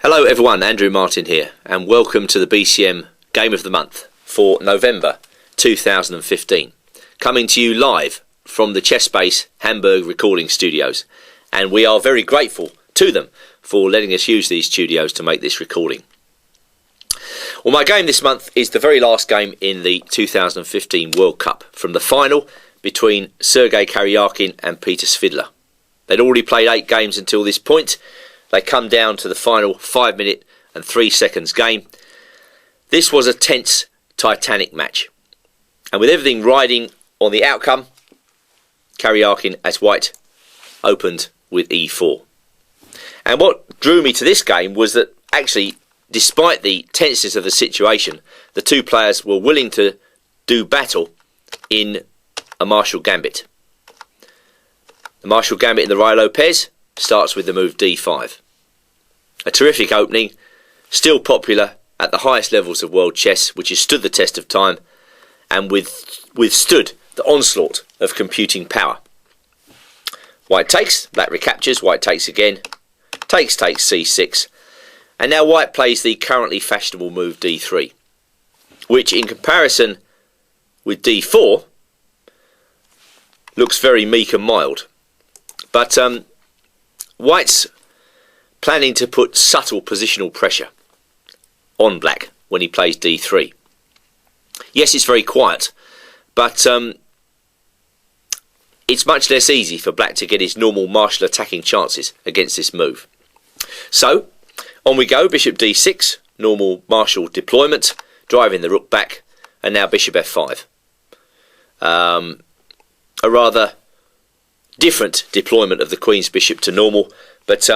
Hello everyone, Andrew Martin here, and welcome to the BCM Game of the Month for November 2015. Coming to you live from the ChessBase Hamburg recording studios, and we are very grateful to them for letting us use these studios to make this recording. Well, my game this month is the very last game in the 2015 World Cup, from the final between Sergei Karyakin and Peter Svidler. They'd already played 8 games until this point. They come down to the final 5 minute and 3 seconds game. This was a tense, titanic match. And with everything riding on the outcome, Karyakin, as white, opened with e4. And what drew me to this game was that actually, despite the tenseness of the situation, the two players were willing to do battle in a Marshall Gambit. The Marshall Gambit in the Ruy Lopez starts with the move d5. A terrific opening, still popular at the highest levels of world chess, which has stood the test of time and withstood the onslaught of computing power. White takes, black recaptures, white takes again, takes c6, and now white plays the currently fashionable move d3, which in comparison with d4 looks very meek and mild. But white's planning to put subtle positional pressure on black when he plays d3. Yes, it's very quiet, but it's much less easy for black to get his normal martial attacking chances against this move. So, on we go, bishop d6, normal martial deployment, driving the rook back, and now bishop f5. A rather different deployment of the queen's bishop to normal, but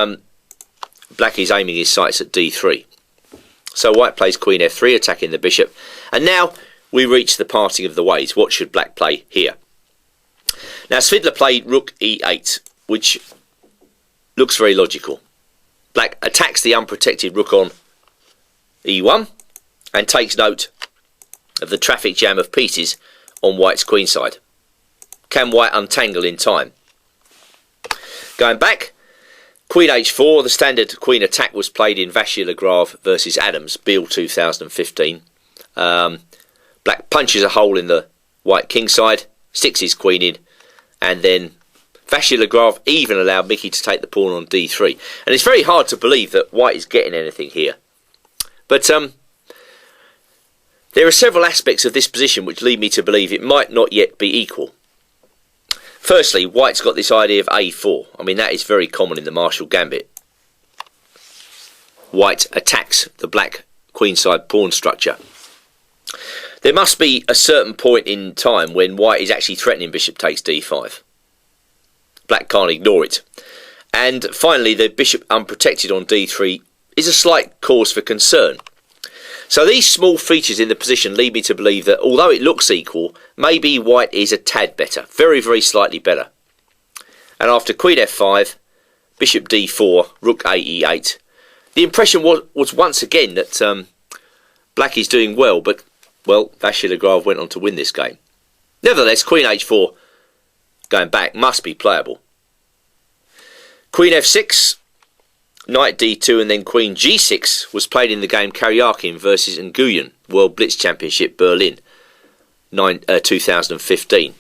black is aiming his sights at d3. So white plays queen f3, attacking the bishop, and now we reach the parting of the ways. What should black play here? Now Svidler played rook e8, which looks very logical. Black attacks the unprotected rook on e1 and takes note of the traffic jam of pieces on white's queenside. Can white untangle in time? Going back, queen h4, the standard queen attack was played in Vachier-Lagrave versus Adams, Beale 2015. Black punches a hole in the white kingside, sticks his queen in, and then Vachier-Lagrave even allowed Mickey to take the pawn on d3. And it's very hard to believe that white is getting anything here. But there are several aspects of this position which lead me to believe it might not yet be equal. Firstly, white's got this idea of a4. I mean, that is very common in the Marshall Gambit. White attacks the black queenside pawn structure. There must be a certain point in time when white is actually threatening bishop takes d5. Black can't ignore it. And finally, the bishop unprotected on d3 is a slight cause for concern. So these small features in the position lead me to believe that although it looks equal, maybe white is a tad better, very, very slightly better. And after queen f5, bishop d4, rook a e8, the impression was once again that black is doing well, but, well, Vachier-Lagrave went on to win this game. Nevertheless, queen h4, going back, must be playable. Queen f6, knight d2, and then queen g6 was played in the game Karyakin versus Nguyen, World Blitz Championship, Berlin, 2015.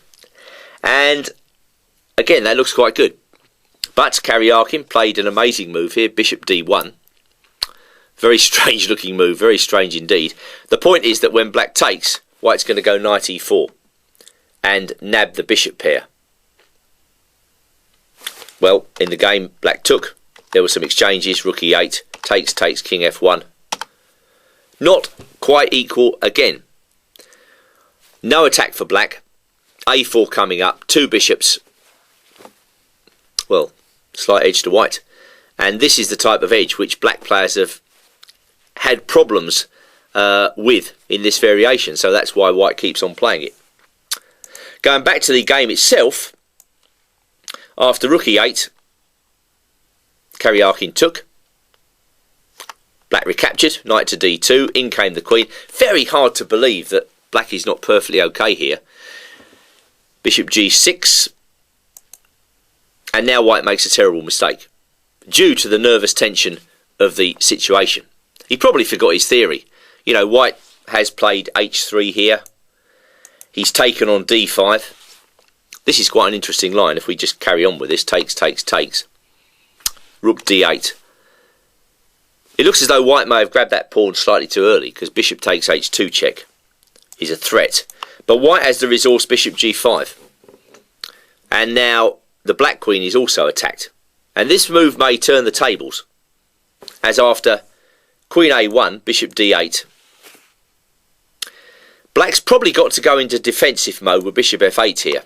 And again, that looks quite good. But Karyakin played an amazing move here, bishop d1. Very strange looking move, very strange indeed. The point is that when black takes, white's going to go knight e4 and nab the bishop pair. Well, in the game, black took. There were some exchanges, rook e8, takes, king f1. Not quite equal again. No attack for black. a4 coming up, 2 bishops. Well, slight edge to white. And this is the type of edge which black players have had problems with in this variation. So that's why white keeps on playing it. Going back to the game itself, after rook e8, Karyakin took. Black recaptured, knight to d2, in came the queen. Very hard to believe that black is not perfectly okay here. Bishop g6, and now white makes a terrible mistake. Due to the nervous tension of the situation. He probably forgot his theory. You know, white has played h3 here. He's taken on d5. This is quite an interesting line if we just carry on with this. Takes, takes, takes. Rook d8. It looks as though white may have grabbed that pawn slightly too early, because bishop takes h2 check is a threat. But white has the resource bishop g5. And now the black queen is also attacked. And this move may turn the tables, as after queen a1, bishop d8. Black's probably got to go into defensive mode with bishop f8 here.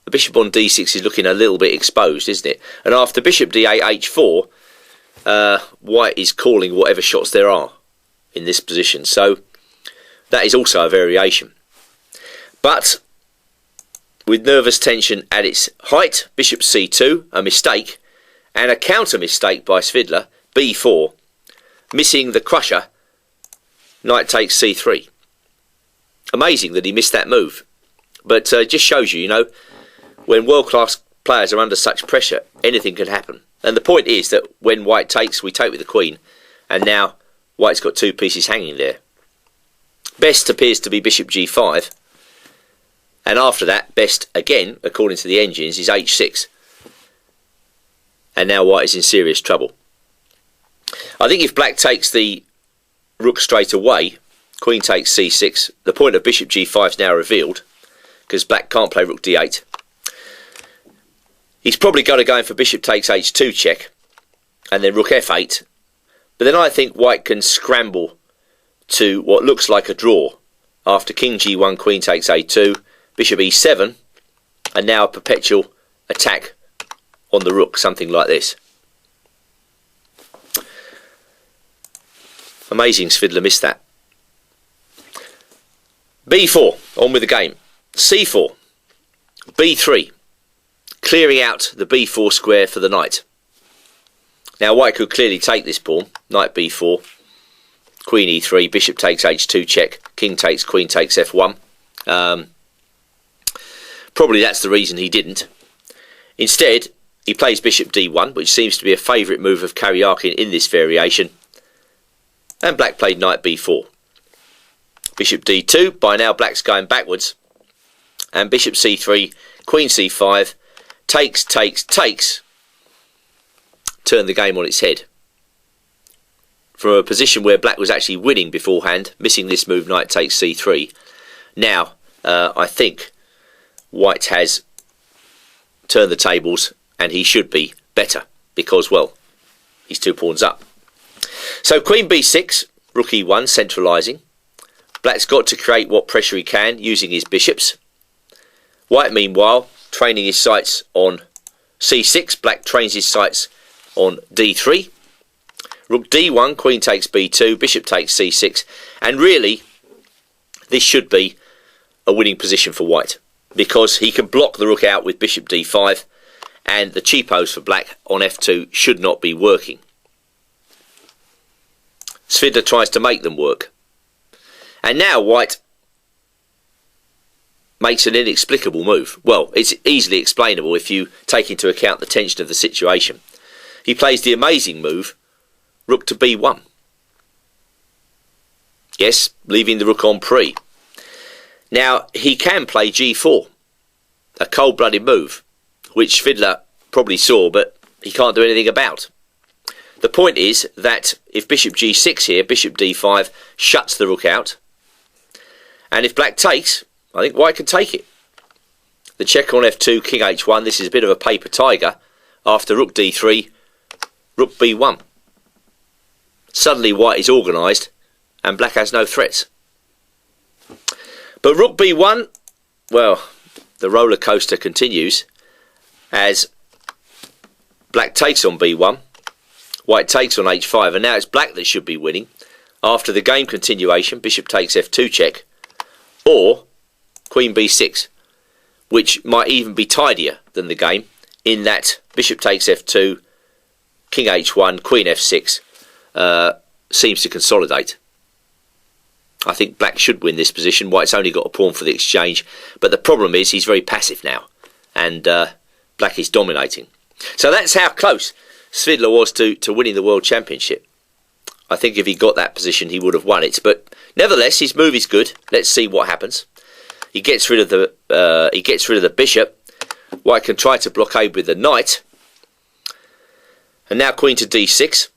The bishop on d6 is looking a little bit exposed, isn't it? And after bishop d8, h4, white is calling whatever shots there are in this position. So that is also a variation. But with nervous tension at its height, bishop c2, a mistake, and a counter mistake by Svidler, b4, missing the crusher, knight takes c3. Amazing that he missed that move. But it just shows you, you know, when world-class players are under such pressure, anything can happen. And the point is that when white takes, we take with the queen, and now white's got two pieces hanging there. Best appears to be bishop g5, and after that, best again, according to the engines, is h6. And now white is in serious trouble. I think if black takes the rook straight away, queen takes c6, the point of bishop g5 is now revealed, because black can't play rook d8. He's probably got to go in for bishop takes h2 check, and then rook f8. But then I think white can scramble to what looks like a draw after king g1, queen takes a2, bishop e7, and now a perpetual attack on the rook, something like this. Amazing Svidler missed that. b4, on with the game. c4, b3, clearing out the b4 square for the knight. Now white could clearly take this pawn, knight b4, queen e3, bishop takes h2 check, king takes, queen takes f1. Probably that's the reason he didn't. Instead, he plays bishop d1, which seems to be a favourite move of Karyakin in this variation. And black played knight b4. Bishop d2, by now black's going backwards. And bishop c3, queen c5, takes, takes, takes. Turn the game on its head. From a position where black was actually winning beforehand, missing this move, knight takes c3. Now, I think white has turned the tables, and he should be better, because, well, he's 2 pawns up. So queen b6, rook e1, centralising. Black's got to create what pressure he can using his bishops. White, meanwhile, training his sights on c6. Black trains his sights on d3. Rook d1, queen takes b2, bishop takes c6. And really, this should be a winning position for white, because he can block the rook out with bishop d5, and the cheapos for black on f2 should not be working. Svidler tries to make them work. And now white makes an inexplicable move. Well, it's easily explainable if you take into account the tension of the situation. He plays the amazing move, rook to b1. Yes, leaving the rook on pre. Now, he can play g4, a cold-blooded move, which Svidler probably saw, but he can't do anything about. The point is that if bishop g6 here, bishop d5 shuts the rook out. And if black takes, I think white can take it. The check on f2, king h1, this is a bit of a paper tiger. After rook d3, rook b1. Suddenly white is organised and black has no threats. But rook b1, well, the roller coaster continues as black takes on b1. White takes on h5, and now it's black that should be winning. After the game continuation, bishop takes f2 check, or queen b6, which might even be tidier than the game, in that bishop takes f2, king h1, queen f6 seems to consolidate. I think black should win this position. White's only got a pawn for the exchange, but the problem is he's very passive now, and black is dominating. So that's how close Svidler was to winning the World Championship. I think if he got that position, he would have won it. But nevertheless, his move is good. Let's see what happens. He gets rid of the bishop. White can try to blockade with the knight. And now queen to d6.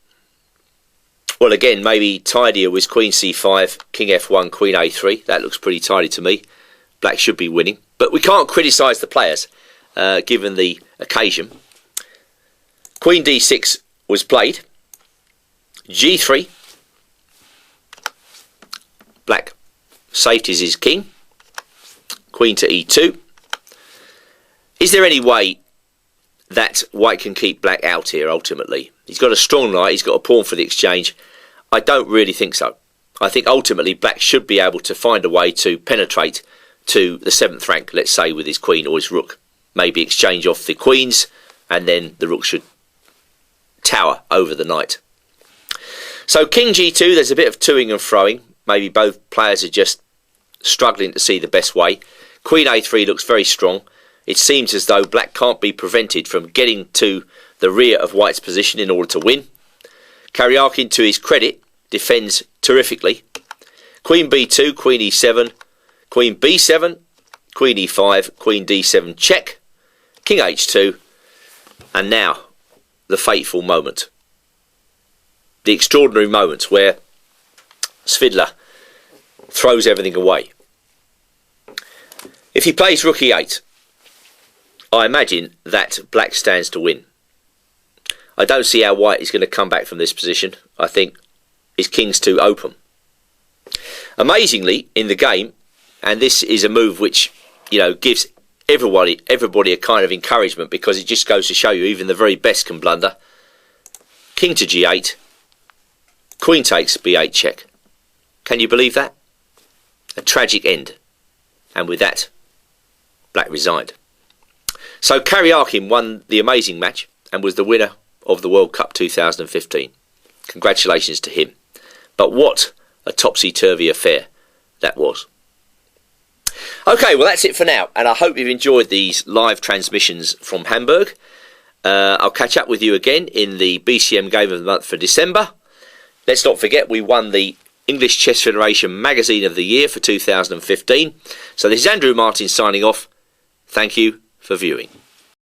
Well, again, maybe tidier was queen c5, king f1, queen a3. That looks pretty tidy to me. Black should be winning. But we can't criticise the players, given the occasion. Queen d6 was played. g3. Black safeties his king. Queen to e2. Is there any way that white can keep black out here ultimately? He's got a strong knight, he's got a pawn for the exchange. I don't really think so. I think ultimately black should be able to find a way to penetrate to the 7th rank, let's say with his queen or his rook. Maybe exchange off the queens and then the rook should tower over the knight. So king g2, there's a bit of toing and froing. Maybe both players are just struggling to see the best way. Queen a3 looks very strong. It seems as though black can't be prevented from getting to the rear of white's position in order to win. Karyakin, to his credit, defends terrifically. Queen b2, queen e7, queen b7, queen e5, queen d7 check, king h2, and now the fateful moment. The extraordinary moment where Svidler throws everything away. If he plays rook e8, I imagine that black stands to win. I don't see how white is going to come back from this position. I think his king's too open. Amazingly, in the game, and this is a move which, you know, gives everybody a kind of encouragement, because it just goes to show you even the very best can blunder. King to g8, queen takes b8 check. Can you believe that? A tragic end. And with that, black resigned. So Karyakin won the amazing match and was the winner of the World Cup 2015. Congratulations to him. But what a topsy-turvy affair that was. Okay, well that's it for now, and I hope you've enjoyed these live transmissions from Hamburg. I'll catch up with you again in the BCM Game of the Month for December. Let's not forget we won the English Chess Federation Magazine of the Year for 2015. So this is Andrew Martin signing off. Thank you for viewing.